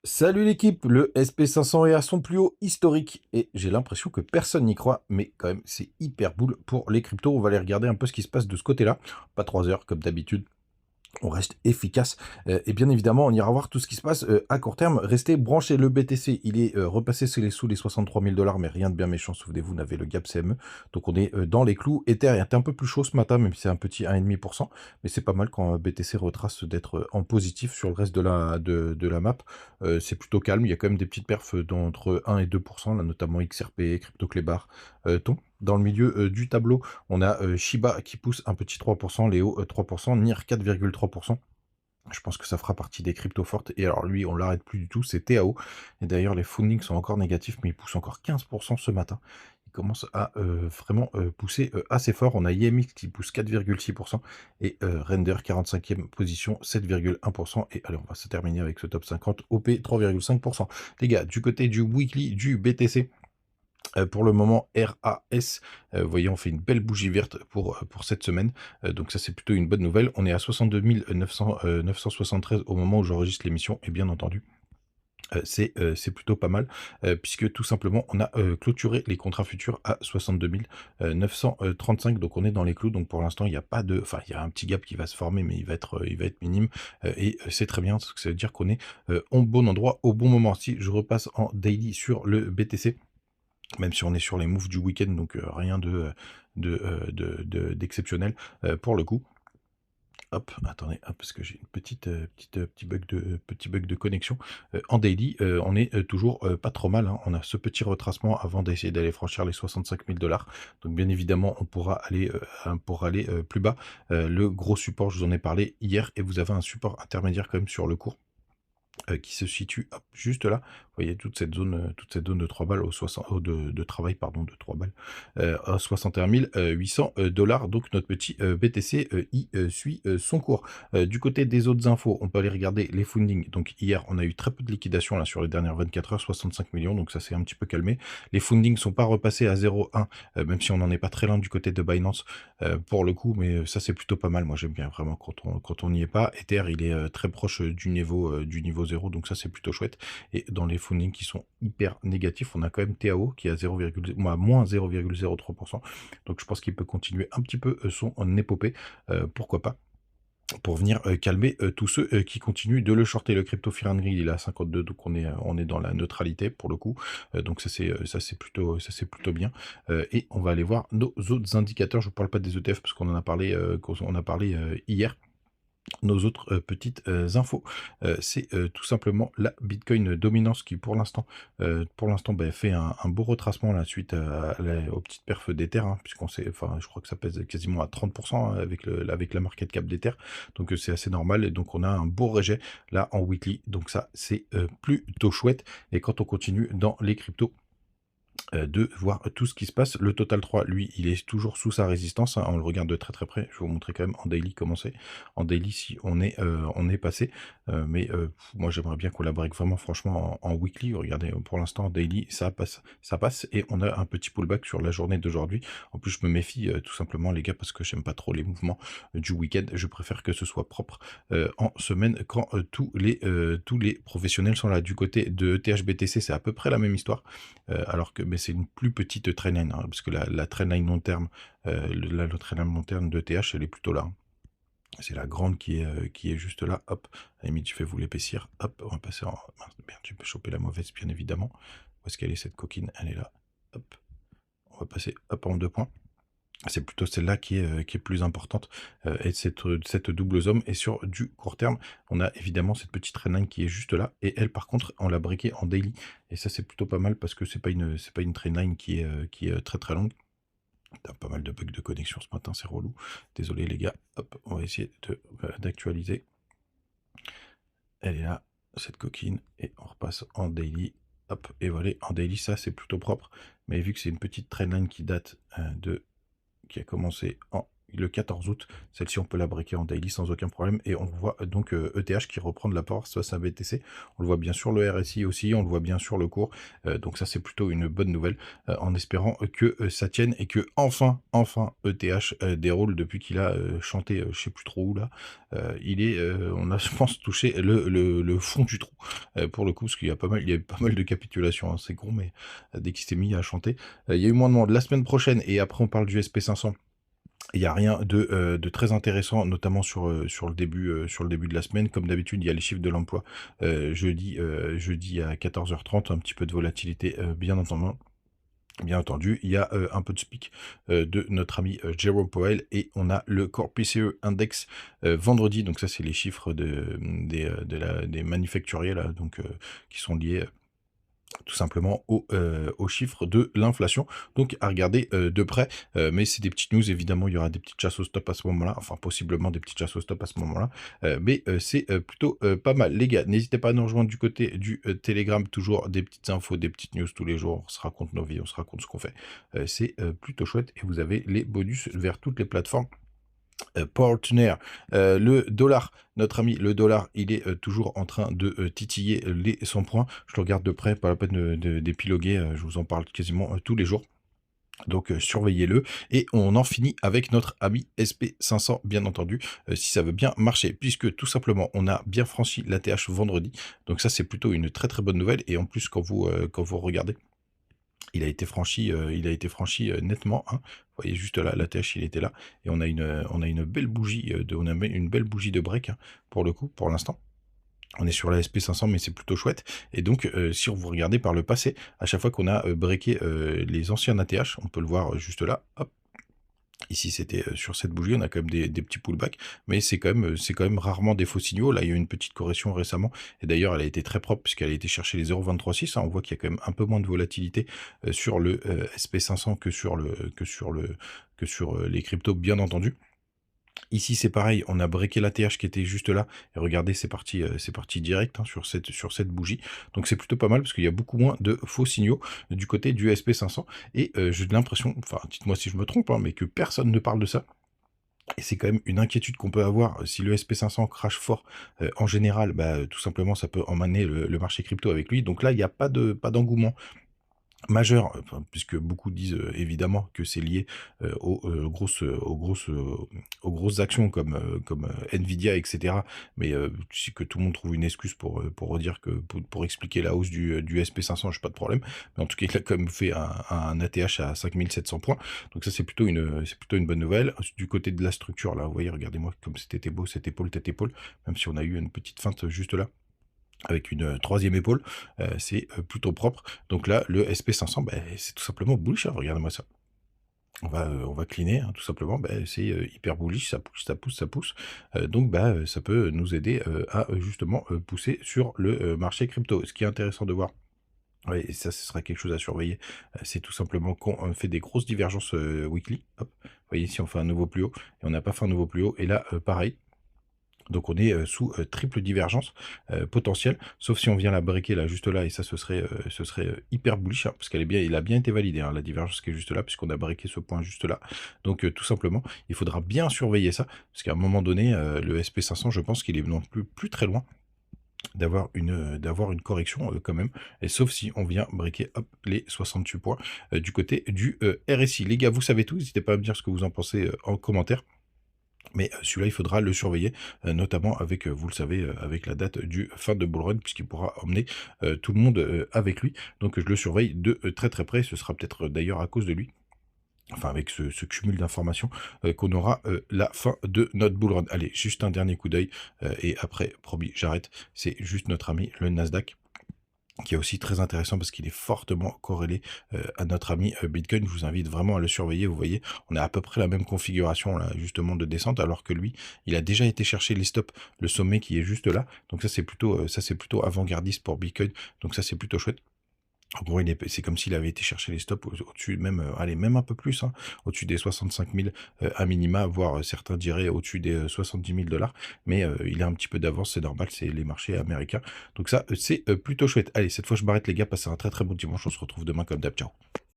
Salut l'équipe, le SP500 est à son plus haut historique et j'ai l'impression que personne n'y croit, mais quand même c'est hyper boule pour les cryptos. On va aller regarder un peu ce qui se passe de ce côté-là. Pas 3 heures comme d'habitude. On reste efficace. Et bien évidemment, on ira voir tout ce qui se passe à court terme. Restez branchés. Le BTC, il est repassé sous les 63 000 dollars, mais rien de bien méchant. Souvenez-vous, on avait le gap CME. Donc on est dans les clous. Ether est un peu plus chaud ce matin, même si c'est un petit 1,5%. Mais c'est pas mal quand BTC retrace d'être en positif sur le reste de la map. C'est plutôt calme. Il y a quand même des petites perfs d'entre 1 et 2%, là, notamment XRP, CryptoClebar, Ton. Dans le milieu du tableau, on a Shiba qui pousse un petit 3%, Léo 3%, NIR 4,3%. Je pense que ça fera partie des cryptos fortes. Et alors lui, on l'arrête plus du tout, c'est TAO. Et d'ailleurs, les fundings sont encore négatifs, mais il pousse encore 15% ce matin. Il commence à vraiment pousser assez fort. On a IMX qui pousse 4,6% et Render 45e position 7,1%. Et allez, on va se terminer avec ce top 50 OP 3,5%. Les gars, du côté du weekly du BTC, pour le moment, RAS, vous voyez, on fait une belle bougie verte pour cette semaine. Donc ça, c'est plutôt une bonne nouvelle. On est à 62 973 au moment où j'enregistre l'émission. Et bien entendu, c'est plutôt pas mal, puisque tout simplement, on a clôturé les contrats futurs à 62 935. Donc on est dans les clous. Donc pour l'instant, il n'y a pas de... Enfin, il y a un petit gap qui va se former, mais il va être minime. Et c'est très bien, parce que ça veut dire qu'on est au bon endroit, au bon moment. Si je repasse en daily sur le BTC, même si on est sur les moves du week-end, donc rien d'exceptionnel pour le coup. Hop, attendez, hop, parce que j'ai une petit bug de connexion. En daily, on est toujours pas trop mal, hein. On a ce petit retracement avant d'essayer d'aller franchir les 65 000 dollars. Donc bien évidemment, on pourra aller plus bas. Le gros support, je vous en ai parlé hier, et vous avez un support intermédiaire quand même sur le cours, qui se situe hop, juste là. Vous voyez toute cette zone de 3 balles de travail, pardon, de 3 balles, à 61 800 dollars. Donc notre petit BTC suit son cours. Du côté des autres infos, on peut aller regarder les fundings. Donc hier, on a eu très peu de liquidation là sur les dernières 24 heures, 65 millions. Donc ça s'est un petit peu calmé. Les fundings sont pas repassés à 0,1, même si on n'en est pas très loin du côté de Binance pour le coup. Mais ça, c'est plutôt pas mal. Moi, j'aime bien vraiment quand on n'y est pas. Ether, il est très proche du niveau 0, donc ça c'est plutôt chouette. Et dans les fundings qui sont hyper négatifs, on a quand même TAO qui est à 0, moins 0,03%. Donc je pense qu'il peut continuer un petit peu son épopée, pourquoi pas, pour venir calmer tous ceux qui continuent de le shorter. Le crypto Fear and Greed, il est à 52, donc on est dans la neutralité pour le coup. Donc ça c'est plutôt bien. Et on va aller voir nos autres indicateurs. Je ne parle pas des ETF parce qu'on en a parlé, hier. Nos autres petites infos, c'est tout simplement la Bitcoin dominance qui pour l'instant bah, fait un beau retracement là, suite aux petites perfs d'Ether, hein, puisqu'on sait, enfin je crois que ça pèse quasiment à 30%, hein, avec la market cap d'Ether, donc c'est assez normal. Et donc on a un beau rejet là en weekly, donc ça c'est plutôt chouette. Et quand on continue dans les cryptos, de voir tout ce qui se passe. Le Total 3, lui, il est toujours sous sa résistance, hein. On le regarde de très très près. Je vais vous montrer quand même en daily comment c'est. En daily, si on est passé. Mais moi, j'aimerais bien qu'on la break vraiment, franchement, en weekly. Regardez, pour l'instant, en daily, ça passe. Et on a un petit pullback sur la journée d'aujourd'hui. En plus, je me méfie tout simplement, les gars, parce que j'aime pas trop les mouvements du week-end. Je préfère que ce soit propre en semaine quand tous les professionnels sont là. Du côté de THBTC, c'est à peu près la même histoire. Alors que mais c'est une plus petite trendline, hein, parce que la trendline long terme, le trendline long terme de TH, elle est plutôt là, hein. C'est la grande qui est juste là. Hop, à la limite, je vais vous l'épaissir. Hop, on va passer en... Mince, merde, tu peux choper la mauvaise, bien évidemment. Où est-ce qu'elle est, cette coquine? Elle est là. Hop, on va passer hop en 2 points. C'est plutôt celle-là qui est plus importante, et cette double zone. Et sur du court terme, on a évidemment cette petite trendline qui est juste là, et elle par contre on l'a briquée en daily, et ça c'est plutôt pas mal parce que c'est pas une trendline qui est très très longue. T'as pas mal de bugs de connexion ce matin, c'est relou. Désolé les gars. Hop, on va essayer d'actualiser. Elle est là, cette coquine, et on repasse en daily. Hop, et voilà, en daily ça c'est plutôt propre, mais vu que c'est une petite trendline qui date qui a commencé en le 14 août. Celle-ci, on peut la breaker en daily sans aucun problème. Et on voit donc ETH qui reprend de la power face à BTC. On le voit bien sur le RSI aussi, on le voit bien sur le cours. Donc ça, c'est plutôt une bonne nouvelle, en espérant que ça tienne et que enfin ETH déroule depuis qu'il a chanté, je sais plus trop où là. On a, je pense, touché le fond du trou pour le coup, parce qu'il y a il y a eu pas mal de capitulations, hein, c'est con, mais dès qu'il s'est mis à chanter, il y a eu moins de monde. La semaine prochaine, et après on parle du SP500. Il n'y a rien de très intéressant, notamment sur le début de la semaine. Comme d'habitude, il y a les chiffres de l'emploi jeudi à 14h30, un petit peu de volatilité, bien entendu. Bien entendu, il y a un peu de speak de notre ami Jerome Powell, et on a le Core PCE Index vendredi. Donc ça, c'est les chiffres des manufacturiers là, donc qui sont liés tout simplement aux chiffres de l'inflation. Donc à regarder de près, mais c'est des petites news, évidemment il y aura des petites chasses au stop à ce moment-là, enfin possiblement des petites chasses au stop à ce moment-là, mais c'est plutôt pas mal. Les gars, n'hésitez pas à nous rejoindre du côté du Telegram, toujours des petites infos, des petites news tous les jours, on se raconte nos vies, on se raconte ce qu'on fait. C'est plutôt chouette, et vous avez les bonus vers toutes les plateformes partenaire. Le dollar, notre ami le dollar, il est toujours en train de titiller les 100 points. Je le regarde de près, pas la peine d'épiloguer, je vous en parle quasiment tous les jours. Donc surveillez-le, et on en finit avec notre ami SP500, bien entendu, si ça veut bien marcher, puisque tout simplement on a bien franchi l'ATH vendredi. Donc ça, c'est plutôt une très bonne nouvelle, et en plus quand vous regardez, il a été franchi, nettement, hein. Vous voyez juste là, l'ATH, il était là, et on a une belle bougie, une belle bougie de break, hein, pour le coup, pour l'instant. On est sur la SP500, mais c'est plutôt chouette. Et donc, si vous regardez par le passé, à chaque fois qu'on a breaké les anciens ATH, on peut le voir juste là, hop. Ici, c'était sur cette bougie, on a quand même des petits pullbacks, mais c'est quand même rarement des faux signaux. Là, il y a eu une petite correction récemment, et d'ailleurs, elle a été très propre puisqu'elle a été chercher les 0,236. Hein. On voit qu'il y a quand même un peu moins de volatilité sur le SP500 que sur les cryptos, bien entendu. Ici, c'est pareil, on a breaké l'ATH qui était juste là, et regardez, c'est parti direct, hein, sur cette bougie. Donc c'est plutôt pas mal, parce qu'il y a beaucoup moins de faux signaux du côté du SP500, et j'ai l'impression, enfin dites-moi si je me trompe, hein, mais que personne ne parle de ça. Et c'est quand même une inquiétude qu'on peut avoir. Si le SP500 crache fort, en général, bah, tout simplement, ça peut emmener le marché crypto avec lui. Donc là, il n'y a pas d'engouement majeur, enfin, puisque beaucoup disent évidemment que c'est lié aux grosses actions comme Nvidia, etc. Mais que tout le monde trouve une excuse pour redire que pour expliquer la hausse du SP500, j'ai pas de problème. Mais en tout cas, il a quand même fait un ATH à 5700 points. Donc ça, c'est plutôt une bonne nouvelle. Du côté de la structure, là, vous voyez, regardez-moi comme c'était beau, cette épaule, tête épaule, même si on a eu une petite feinte juste là, avec une troisième épaule, c'est plutôt propre. Donc là, le SP500, bah, c'est tout simplement bullish, hein, regardez-moi ça. On va cleaner, hein, tout simplement, bah, c'est hyper bullish, ça pousse, ça pousse, ça pousse. Donc bah, ça peut nous aider à justement pousser sur le marché crypto. Ce qui est intéressant de voir, ouais, et ça, ce sera quelque chose à surveiller, c'est tout simplement qu'on fait des grosses divergences weekly. Hop, vous voyez ici, on fait un nouveau plus haut, et on n'a pas fait un nouveau plus haut, et là, pareil. Donc on est sous triple divergence potentielle, sauf si on vient la breaker là, juste là, et ça, ce serait hyper bullish, hein, parce il a bien été validé, hein, la divergence qui est juste là, puisqu'on a breaké ce point juste là. Donc tout simplement, il faudra bien surveiller ça, parce qu'à un moment donné, le SP500, je pense qu'il est non plus très loin d'avoir une correction quand même, et sauf si on vient breaker, hop, les 68 points du côté du RSI. Les gars, vous savez tout, n'hésitez pas à me dire ce que vous en pensez en commentaire. Mais celui-là, il faudra le surveiller, notamment avec, vous le savez, avec la date du fin de bull run, puisqu'il pourra emmener tout le monde avec lui. Donc je le surveille de très près. Ce sera peut-être d'ailleurs à cause de lui, enfin avec ce cumul d'informations, qu'on aura la fin de notre bull run. Allez, juste un dernier coup d'œil, et après, promis, j'arrête. C'est juste notre ami le Nasdaq, qui est aussi très intéressant parce qu'il est fortement corrélé à notre ami Bitcoin. Je vous invite vraiment à le surveiller. Vous voyez, on a à peu près la même configuration là, justement, de descente, alors que lui, il a déjà été chercher les stops, le sommet qui est juste là. Donc ça, c'est plutôt avant-gardiste pour Bitcoin. Donc ça, c'est plutôt chouette. En gros, c'est comme s'il avait été chercher les stops au-dessus, même, allez, même un peu plus, hein, au-dessus des 65 000 à minima, voire certains diraient au-dessus des 70 000 $. Mais il a un petit peu d'avance, c'est normal, c'est les marchés américains. Donc ça, c'est plutôt chouette. Allez, cette fois, je m'arrête, les gars. Passez un très bon dimanche. On se retrouve demain comme d'hab. Ciao.